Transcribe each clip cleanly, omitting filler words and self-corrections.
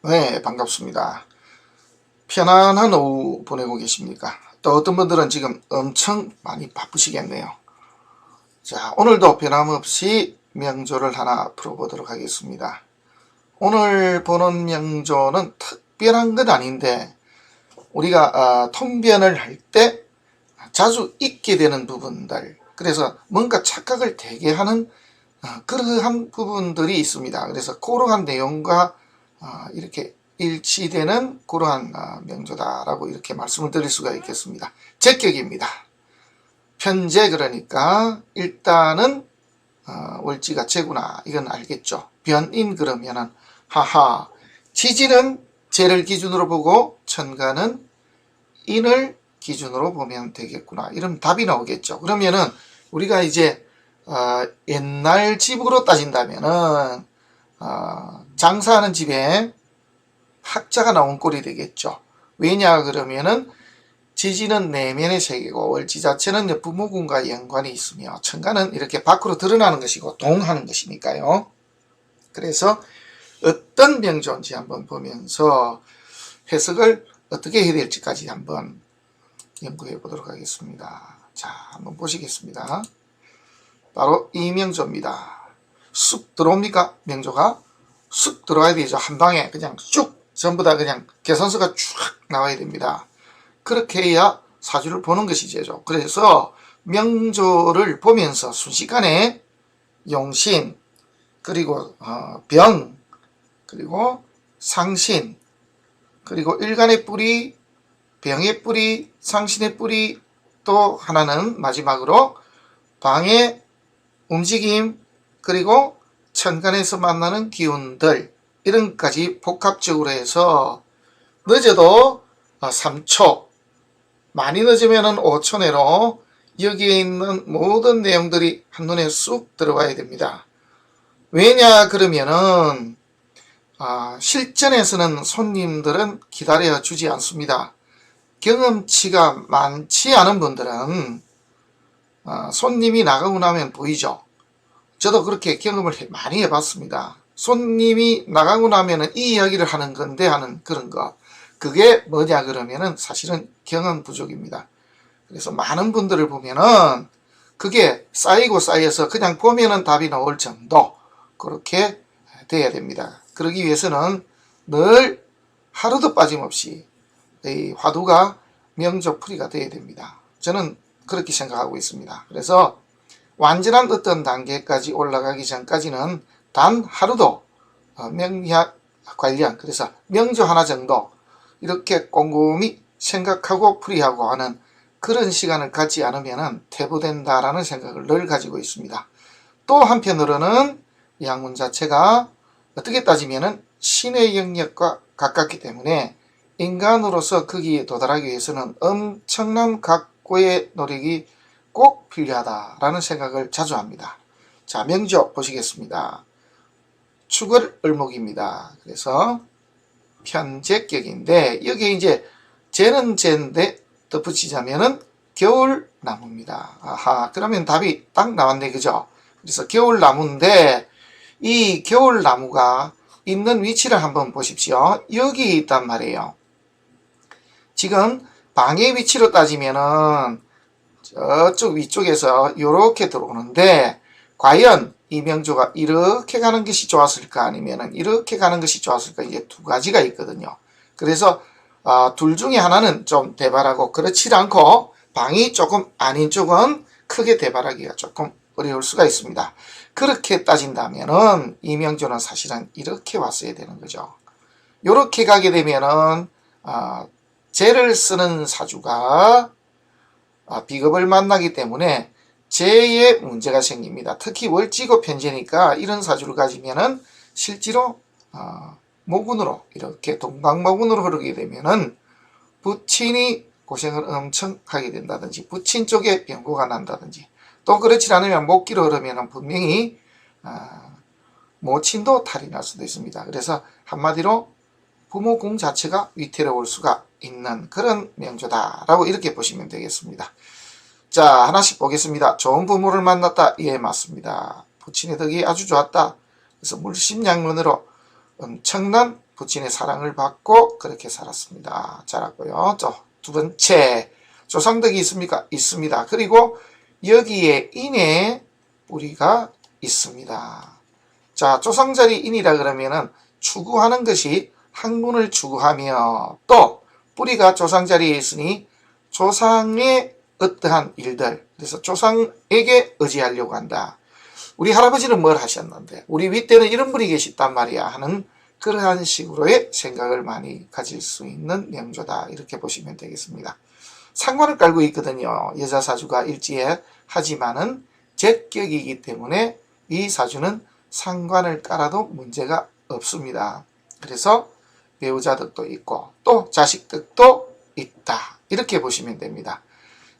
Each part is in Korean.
네, 반갑습니다. 편안한 오후 보내고 계십니까? 또 어떤 분들은 지금 엄청 많이 바쁘시겠네요. 자, 오늘도 변함없이 명조를 하나 풀어보도록 하겠습니다. 오늘 보는 명조는 특별한 건 아닌데 우리가 통변을 할 때 자주 잊게 되는 부분들, 그래서 뭔가 착각을 되게 하는 그러한 부분들이 있습니다. 그래서 그러한 내용과 이렇게 일치되는 그러한 명조다라고 이렇게 말씀을 드릴 수가 있겠습니다. 제격입니다. 편제, 그러니까 일단은 월지가 제구나, 이건 알겠죠. 변인 그러면은 하하, 지지는 제를 기준으로 보고 천간은 인을 기준으로 보면 되겠구나, 이런 답이 나오겠죠. 그러면은 우리가 이제 옛날 집으로 따진다면은 장사하는 집에 학자가 나온 꼴이 되겠죠. 왜냐 그러면은 지지는 내면의 세계고 월지 자체는 부모군과 연관이 있으며 천간은 이렇게 밖으로 드러나는 것이고 동하는 것이니까요. 그래서 어떤 명조인지 한번 보면서 해석을 어떻게 해야 될지까지 한번 연구해 보도록 하겠습니다. 자, 한번 보시겠습니다. 바로 이 명조입니다. 쑥 들어옵니까? 명조가 쑥 들어와야 되죠. 한 방에 그냥 쭉 전부 다 그냥 계산서가 쭉 나와야 됩니다. 그렇게 해야 사주를 보는 것이 제죠. 그래서 명조를 보면서 순식간에 용신, 그리고 병, 그리고 상신, 그리고 일간의 뿌리, 병의 뿌리, 상신의 뿌리, 또 하나는 마지막으로 방의 움직임, 그리고 천간에서 만나는 기운들, 이런 것까지 복합적으로 해서 늦어도 3초, 많이 늦으면 5초 내로 여기에 있는 모든 내용들이 한눈에 쑥 들어와야 됩니다. 왜냐 그러면은 실전에서는 손님들은 기다려 주지 않습니다. 경험치가 많지 않은 분들은 손님이 나가고 나면 보이죠. 저도 그렇게 경험을 많이 해봤습니다. 손님이 나가고 나면은 이 이야기를 하는 건데 하는 그런 거, 그게 뭐냐 그러면은 사실은 경험 부족입니다. 그래서 많은 분들을 보면은 그게 쌓이고 쌓여서 그냥 보면은 답이 나올 정도, 그렇게 돼야 됩니다. 그러기 위해서는 늘 하루도 빠짐없이 이 화두가 명조풀이가 돼야 됩니다. 저는 그렇게 생각하고 있습니다. 그래서 완전한 어떤 단계까지 올라가기 전까지는 단 하루도 명리학 관련, 그래서 명조 하나 정도 이렇게 꼼꼼히 생각하고 풀이하고 하는 그런 시간을 갖지 않으면 퇴보된다라는 생각을 늘 가지고 있습니다. 또 한편으로는 이 학문 자체가 어떻게 따지면 신의 영역과 가깝기 때문에 인간으로서 거기에 도달하기 위해서는 엄청난 각고의 노력이 꼭 필요하다라는 생각을 자주 합니다. 자, 명조 보시겠습니다. 축을 을목입니다. 그래서 편제격인데 여기에 이제 제는 제인데 덧붙이자면은 겨울나무입니다. 아하, 그러면 답이 딱 나왔네, 그죠? 그래서 겨울나무인데 이 겨울나무가 있는 위치를 한번 보십시오. 여기 있단 말이에요. 지금 방의 위치로 따지면은 저쪽 위쪽에서 이렇게 들어오는데 과연 이 명조가 이렇게 가는 것이 좋았을까 아니면 이렇게 가는 것이 좋았을까, 이게 두 가지가 있거든요. 그래서 둘 중에 하나는 좀 대발하고 그렇지 않고 방이 조금 아닌 쪽은 크게 대발하기가 조금 어려울 수가 있습니다. 그렇게 따진다면은 이 명조는 사실은 이렇게 왔어야 되는 거죠. 이렇게 가게 되면은 재를 쓰는 사주가 비겁을 만나기 때문에 재에 문제가 생깁니다. 특히 월지고 편제니까 이런 사주를 가지면은 실제로 모군으로 이렇게 동방모군으로 흐르게 되면은 부친이 고생을 엄청 하게 된다든지 부친 쪽에 병고가 난다든지, 또 그렇지 않으면 목기로 흐르면 분명히 모친도 탈이 날 수도 있습니다. 그래서 한마디로 부모궁 자체가 위태로울 수가 있는 그런 명조다라고 이렇게 보시면 되겠습니다. 자, 하나씩 보겠습니다. 좋은 부모를 만났다. 예, 맞습니다. 부친의 덕이 아주 좋았다. 그래서 물심양면으로 엄청난 부친의 사랑을 받고 그렇게 살았습니다. 자랐고요. 두 번째, 조상덕이 있습니까? 있습니다. 그리고 여기에 인의 뿌리가 있습니다. 자, 조상자리 인이라 그러면은 추구하는 것이 학문을 추구하며 또 뿌리가 조상자리에 있으니 조상의 어떠한 일들, 그래서 조상에게 의지하려고 한다. 우리 할아버지는 뭘 하셨는데 우리 윗대는 이런 분이 계시단 말이야 하는 그러한 식으로의 생각을 많이 가질 수 있는 명조다. 이렇게 보시면 되겠습니다. 상관을 깔고 있거든요. 여자 사주가 일지에. 하지만은 제격이기 때문에 이 사주는 상관을 깔아도 문제가 없습니다. 그래서 배우자 덕도 있고 또 자식 덕도 있다. 이렇게 보시면 됩니다.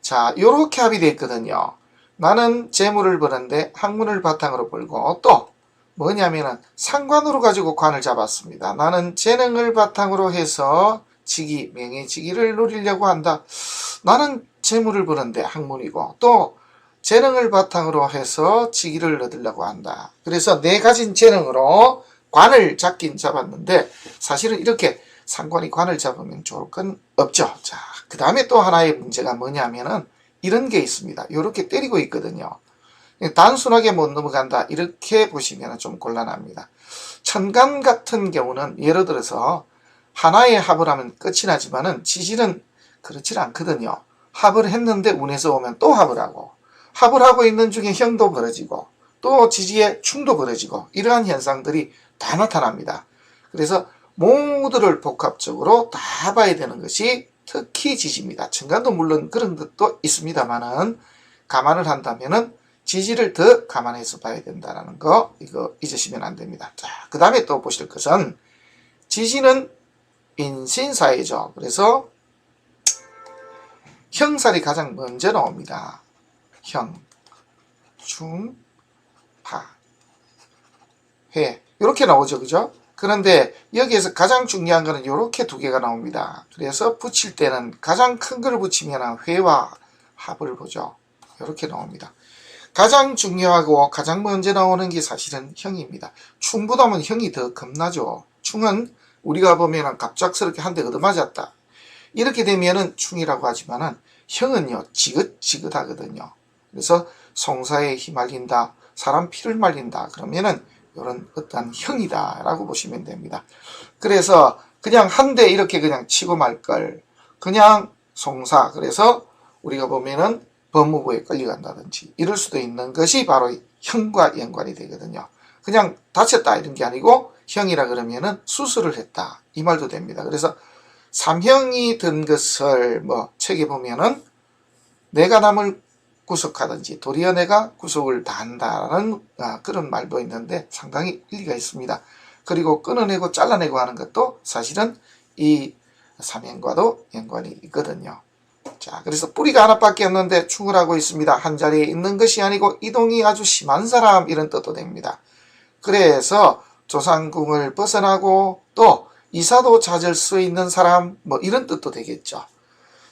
자, 요렇게 합이 되어 있거든요. 나는 재물을 버는데 학문을 바탕으로 벌고 또 뭐냐면은 상관으로 가지고 관을 잡았습니다. 나는 재능을 바탕으로 해서 직위, 명예직위를 누리려고 한다. 나는 재물을 버는데 학문이고 또 재능을 바탕으로 해서 직위를 얻으려고 한다. 그래서 내 가진 재능으로 관을 잡긴 잡았는데 사실은 이렇게 상관이 관을 잡으면 좋을 건 없죠. 자, 그 다음에 또 하나의 문제가 뭐냐면은 이런 게 있습니다. 이렇게 때리고 있거든요. 단순하게 못 넘어간다. 이렇게 보시면 좀 곤란합니다. 천간 같은 경우는 예를 들어서 하나의 합을 하면 끝이 나지만은 지지는 그렇지 않거든요. 합을 했는데 운에서 오면 또 합을 하고 있는 중에 형도 벌어지고 또 지지에 충도 벌어지고 이러한 현상들이 다 나타납니다. 그래서 모두를 복합적으로 다 봐야 되는 것이 특히 지지입니다. 천간도 물론 그런 것도 있습니다만은 감안을 한다면은 지지를 더 감안해서 봐야 된다는 거 이거 잊으시면 안 됩니다. 자, 그 다음에 또 보실 것은 지지는 인신사회죠. 그래서 형살이 가장 먼저 나옵니다. 형, 충, 파, 회 이렇게 나오죠. 그죠? 그런데 여기에서 가장 중요한 거는 이렇게 두 개가 나옵니다. 그래서 붙일 때는 가장 큰 걸 붙이면 회와 합을 보죠. 이렇게 나옵니다. 가장 중요하고 가장 먼저 나오는 게 사실은 형입니다. 충보다는 형이 더 겁나죠. 충은 우리가 보면 갑작스럽게 한 대 얻어맞았다. 이렇게 되면은 충이라고 하지만은 형은요 지긋지긋하거든요. 그래서 송사에 휘말린다, 사람 피를 말린다 그러면은 이런 어떠한 형이다 라고 보시면 됩니다. 그래서 그냥 한 대 이렇게 그냥 치고 말 걸 그냥 송사, 그래서 우리가 보면은 법무부에 끌려간다든지 이럴 수도 있는 것이 바로 형과 연관이 되거든요. 그냥 다쳤다 이런 게 아니고 형이라 그러면은 수술을 했다 이 말도 됩니다. 그래서 삼형이 든 것을 뭐 책에 보면은 내가 남을 구속하든지 도리어 내가 구속을 다한다는 그런 말도 있는데 상당히 일리가 있습니다. 그리고 끊어내고 잘라내고 하는 것도 사실은 이 삼형과도 연관이 있거든요. 자, 그래서 뿌리가 하나밖에 없는데 충을 하고 있습니다. 한 자리에 있는 것이 아니고 이동이 아주 심한 사람 이런 뜻도 됩니다. 그래서 조상궁을 벗어나고 또 이사도 찾을 수 있는 사람 뭐 이런 뜻도 되겠죠.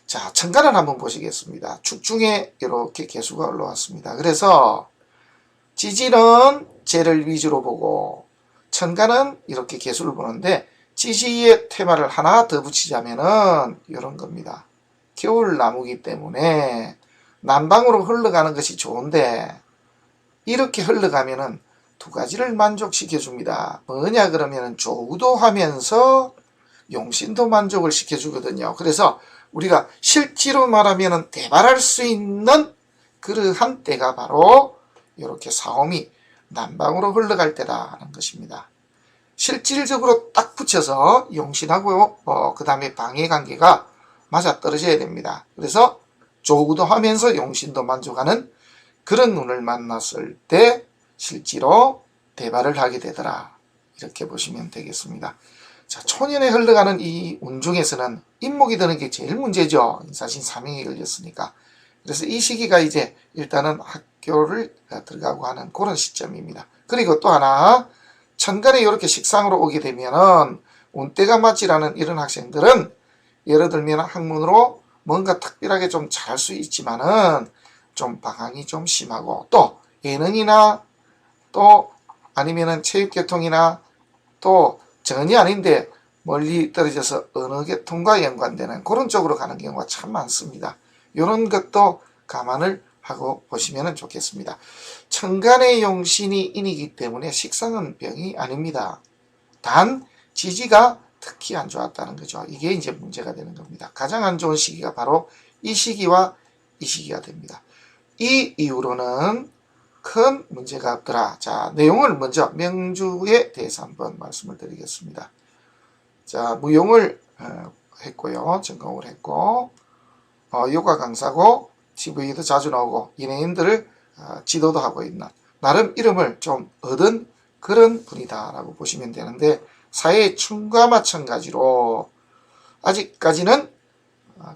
자, 천간을 한번 보시겠습니다. 축중에 이렇게 개수가 올라왔습니다. 그래서 지지는 재를 위주로 보고 천간은 이렇게 개수를 보는데 지지의 테마를 하나 더 붙이자면은 이런 겁니다. 겨울나무기 때문에 남방으로 흘러가는 것이 좋은데 이렇게 흘러가면은 두 가지를 만족시켜 줍니다. 뭐냐 그러면은 조우도 하면서 용신도 만족을 시켜 주거든요. 그래서 우리가 실제로 말하면은 대발할 수 있는 그러한 때가 바로 이렇게 사오미 남방으로 흘러갈 때라는 것입니다. 실질적으로 딱 붙여서 용신하고 그 다음에 방해 관계가 맞아 떨어져야 됩니다. 그래서 조우도 하면서 용신도 만족하는 그런 운을 만났을 때 실제로 대발을 하게 되더라. 이렇게 보시면 되겠습니다. 자, 초년에 흘러가는 이 운 중에서는 인목이 드는 게 제일 문제죠. 인사신 사명이 걸렸으니까. 그래서 이 시기가 이제 일단은 학교를 들어가고 하는 그런 시점입니다. 그리고 또 하나 천간에 이렇게 식상으로 오게 되면은 운때가 맞지라는 이런 학생들은 예를 들면 학문으로 뭔가 특별하게 좀 잘할 수 있지만은 좀 방황이 좀 심하고 또 예능이나 또 아니면은 체육계통이나 또 전이 아닌데 멀리 떨어져서 어느 계통과 연관되는 그런 쪽으로 가는 경우가 참 많습니다. 이런 것도 감안을 하고 보시면 좋겠습니다. 천간의 용신이 인이기 때문에 식상은 병이 아닙니다. 단 지지가 특히 안 좋았다는 거죠. 이게 이제 문제가 되는 겁니다. 가장 안 좋은 시기가 바로 이 시기와 이 시기가 됩니다. 이 이후로는 큰 문제가 없더라. 자, 내용을 먼저 명주에 대해서 한번 말씀을 드리겠습니다. 자, 무용을 했고요. 전공을 했고 요가 강사고 TV에도 자주 나오고 연예인들을 지도도 하고 있는 나름 이름을 좀 얻은 그런 분이다 라고 보시면 되는데, 사회의 춤과 마찬가지로 아직까지는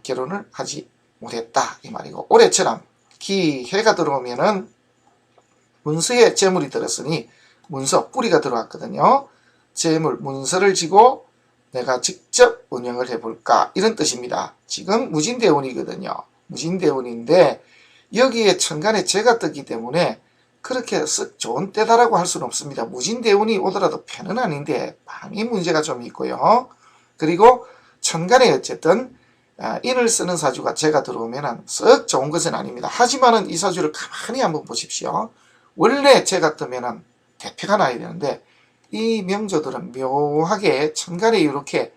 결혼을 하지 못했다 이 말이고, 올해처럼 기해가 들어오면은 문서에 재물이 들었으니 문서 뿌리가 들어왔거든요. 재물 문서를 지고 내가 직접 운영을 해볼까 이런 뜻입니다. 지금 무진대운이거든요. 무진대운인데 여기에 천간에 재가 떴기 때문에 그렇게 썩 좋은 때다라고 할 수는 없습니다. 무진대운이 오더라도 편은 아닌데 방이 문제가 좀 있고요. 그리고 천간에 어쨌든 인을 쓰는 사주가 재가 들어오면 썩 좋은 것은 아닙니다. 하지만은 이 사주를 가만히 한번 보십시오. 원래 재가 뜨면은 대패가 나야 되는데 이 명조들은 묘하게 천간에 이렇게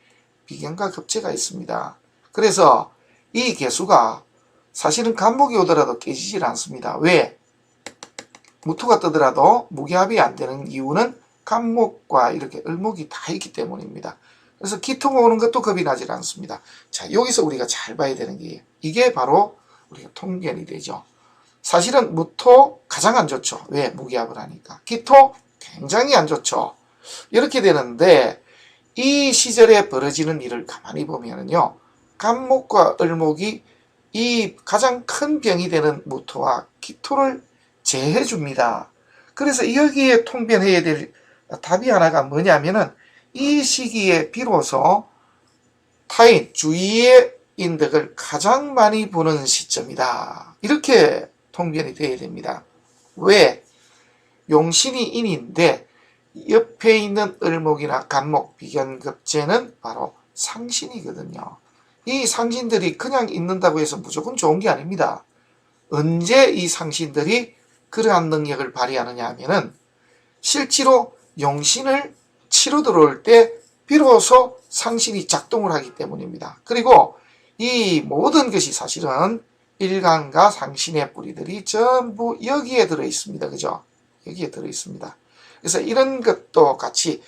비견과 급제가 있습니다. 그래서 이 개수가 사실은 간목이 오더라도 깨지질 않습니다. 왜? 무토가 뜨더라도 무기합이 안 되는 이유는 간목과 이렇게 을목이 다 있기 때문입니다. 그래서 기토가 오는 것도 겁이 나질 않습니다. 자, 여기서 우리가 잘 봐야 되는 게 이게 바로 우리가 통견이 되죠. 사실은 무토 가장 안 좋죠. 왜? 무기합을 하니까. 기토 굉장히 안 좋죠. 이렇게 되는데 이 시절에 벌어지는 일을 가만히 보면요, 간목과 을목이 이 가장 큰 병이 되는 무토와 기토를 제해 줍니다. 그래서 여기에 통변해야 될 답이 하나가 뭐냐면은 이 시기에 비로소 타인 주위의 인덕을 가장 많이 보는 시점이다. 이렇게 통변이 되어야 됩니다. 왜? 용신이 인인데 옆에 있는 을목이나 간목, 비견급제는 바로 상신이거든요. 이 상신들이 그냥 있는다고 해서 무조건 좋은 게 아닙니다. 언제 이 상신들이 그러한 능력을 발휘하느냐 하면은 실제로 용신을 치러 들어올 때 비로소 상신이 작동을 하기 때문입니다. 그리고 이 모든 것이 사실은 일간과 상신의 뿌리들이 전부 여기에 들어 있습니다. 그죠? 여기에 들어 있습니다. 그래서 이런 것도 같이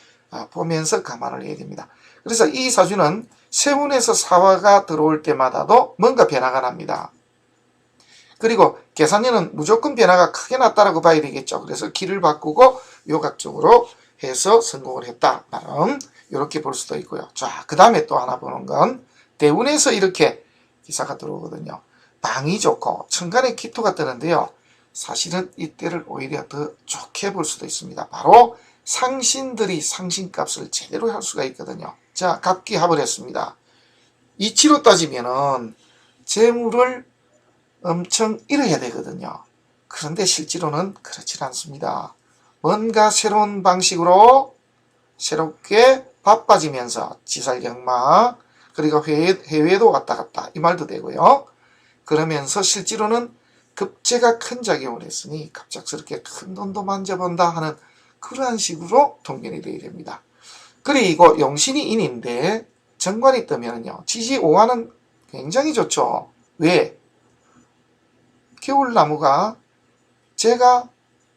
보면서 감안을 해야 됩니다. 그래서 이 사주는 세운에서 사화가 들어올 때마다도 뭔가 변화가 납니다. 그리고 계산년은 무조건 변화가 크게 났다라고 봐야 되겠죠. 그래서 길을 바꾸고 요각적으로 해서 성공을 했다. 나름 이렇게 볼 수도 있고요. 자, 그 다음에 또 하나 보는 건 대운에서 이렇게 기사가 들어오거든요. 방이 좋고 천간에 기토가 뜨는데요. 사실은 이때를 오히려 더 좋게 볼 수도 있습니다. 바로 상신들이 상신값을 제대로 할 수가 있거든요. 자, 갑기합을 했습니다. 이치로 따지면은 재물을 엄청 잃어야 되거든요. 그런데 실제로는 그렇지 않습니다. 뭔가 새로운 방식으로 새롭게 바빠지면서 지살경마, 그리고 해외도 왔다 갔다 이 말도 되고요. 그러면서 실제로는 급제가 큰 작용을 했으니 갑작스럽게 큰 돈도 만져본다 하는 그러한 식으로 통변이 되어야 됩니다. 그리고 용신이 인인데 정관이 뜨면요, 지지오화는 굉장히 좋죠. 왜? 겨울나무가 제가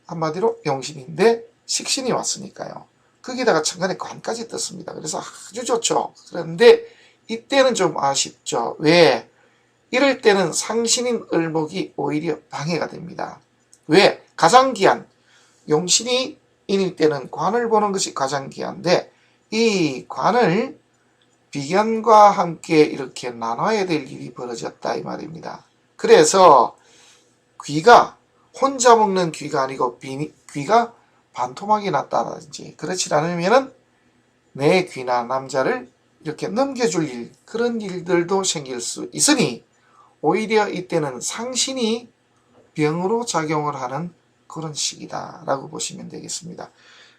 한마디로 용신인데 식신이 왔으니까요. 거기다가 천간에 관까지 떴습니다. 그래서 아주 좋죠. 그런데 이때는 좀 아쉽죠. 왜? 이럴 때는 상신인 을목이 오히려 방해가 됩니다. 왜? 가장기한, 용신이 인일 때는 관을 보는 것이 가장기한데 이 관을 비견과 함께 이렇게 나눠야 될 일이 벌어졌다 이 말입니다. 그래서 귀가 혼자 먹는 귀가 아니고 귀가 반토막이 났다든지 그렇지 않으면은 내 귀나 남자를 이렇게 넘겨줄 일, 그런 일들도 생길 수 있으니 오히려 이때는 상신이 병으로 작용을 하는 그런 시기다라고 보시면 되겠습니다.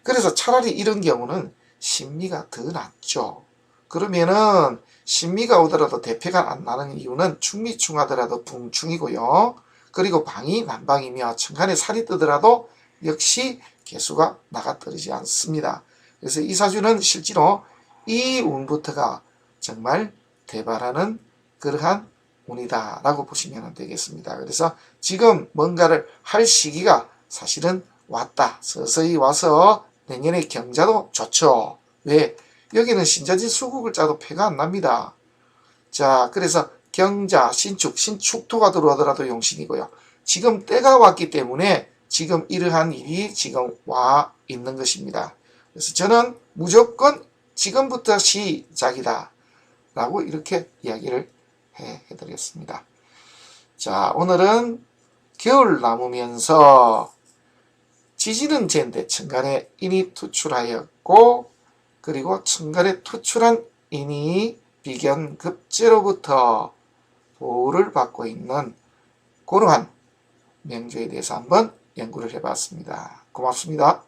그래서 차라리 이런 경우는 심리가 더 낫죠. 그러면은 신미가 오더라도 대패가 안 나는 이유는 충미충하더라도 붕충이고요. 그리고 방이 난방이며 천간에 살이 뜨더라도 역시 개수가 나가떨어지지 않습니다. 그래서 이 사주는 실제로 이 운부터가 정말 대발하는 그러한 운이다 라고 보시면 되겠습니다. 그래서 지금 뭔가를 할 시기가 사실은 왔다. 서서히 와서 내년에 경자도 좋죠. 왜? 여기는 신자지 수국을 짜도 패가 안 납니다. 자, 그래서 경자, 신축토가 들어오더라도 용신이고요. 지금 때가 왔기 때문에 지금 이러한 일이 지금 와 있는 것입니다. 그래서 저는 무조건 지금부터 시작이다 라고 이렇게 이야기를 해드렸습니다. 자, 오늘은 겨울 남으면서 지지는 젠데 천간에 인이 투출하였고, 그리고 천간에 투출한 인이 비견급제로부터 보호를 받고 있는 그러한 명주에 대해서 한번 연구를 해봤습니다. 고맙습니다.